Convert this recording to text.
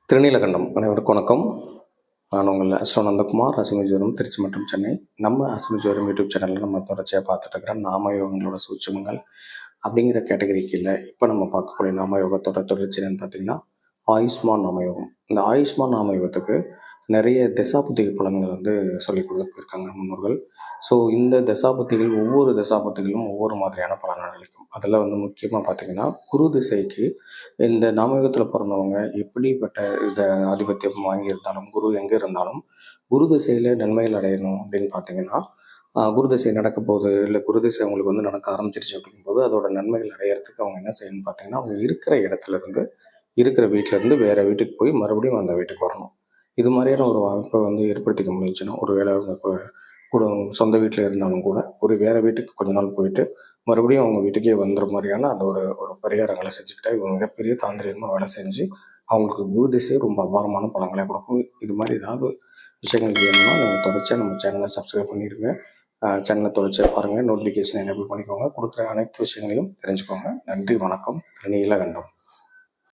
திருநீலகண்டம் அனைவருக்கும் வணக்கம். நான் உங்கள் அஸ்ட்ரோ நந்தகுமார், அசுமஜோரம், திருச்சி மற்றும் சென்னை. நம்ம அசுமஜோரம் யூடியூப் சேனலில் நம்ம தொடர்ச்சியாக பார்த்துட்டு இருக்கிற நாமயோகங்களோட சூட்சுமங்கள் அப்படிங்கிற கேட்டகரிக்கு இல்லை. இப்போ நம்ம பார்க்கக்கூடிய நாமயோகத்தோட தொடர்ச்சி என்னன்னு பார்த்தீங்கன்னா ஆயுஷ்மான் நாமயோகம். இந்த ஆயுஷ்மான் நாமயோகத்துக்கு நிறைய தசாபுத்தி பலன்கள் சொல்லி கொடுத்து போயிருக்காங்க முன்னோர்கள். ஸோ இந்த தசாபுத்திகள் ஒவ்வொரு தசாபுத்திகளும் ஒவ்வொரு மாதிரியான பலன்கள் அளிக்கும். அதில் முக்கியமாக பார்த்தீங்கன்னா குரு திசைக்கு இந்த நாமயோகத்தில் பிறந்தவங்க எப்படிப்பட்ட இதை ஆதிபத்தியம் வாங்கியிருந்தாலும், குரு எங்கே இருந்தாலும் குரு திசையில் நன்மைகள் அடையணும் அப்படின்னு பார்த்தீங்கன்னா, குரு திசை நடக்க போகுது, இல்லை குரு திசை அவங்களுக்கு நடக்க ஆரம்பிச்சிருச்சு அப்படிங்கும்போது அதோட நன்மைகள் அடையிறதுக்கு அவங்க என்ன செய்யணும்னு பார்த்தீங்கன்னா, அவங்க இருக்கிற இடத்துல இருந்து இருக்கிற வீட்டிலேருந்து வேறு வீட்டுக்கு போய் மறுபடியும் அந்த வீட்டுக்கு வரணும். இது மாதிரியான ஒரு வாய்ப்பை ஏற்படுத்திக்க முடிஞ்சுன்னா, ஒரு வேளை அவங்க இப்போ கூட சொந்த வீட்டில் இருந்தாலும் கூட ஒரு வேறு வீட்டுக்கு கொஞ்ச நாள் போயிட்டு மறுபடியும் அவங்க வீட்டுக்கே வந்துடுற மாதிரியான அந்த ஒரு ஒரு பரிகாரங்களை செஞ்சுக்கிட்டா இவங்க மிகப்பெரிய தாந்திரிகமாக வேலை செஞ்சு அவங்களுக்கு குரு திசை ரொம்ப அபாரமான பலன்களை கொடுக்கும். இது மாதிரி ஏதாவது விஷயங்கள் வேணும்னா நீங்கள் தொடர்ச்சியாக நம்ம சேனலை சப்ஸ்கிரைப் பண்ணிடுங்க. சேனலை தொடர்ச்சியாக பாருங்கள், நோட்டிஃபிகேஷன் எனேபிள் பண்ணிக்கோங்க, கொடுக்குற அனைத்து விஷயங்களையும் தெரிஞ்சுக்கோங்க. நன்றி, வணக்கம். நீலகண்டம்.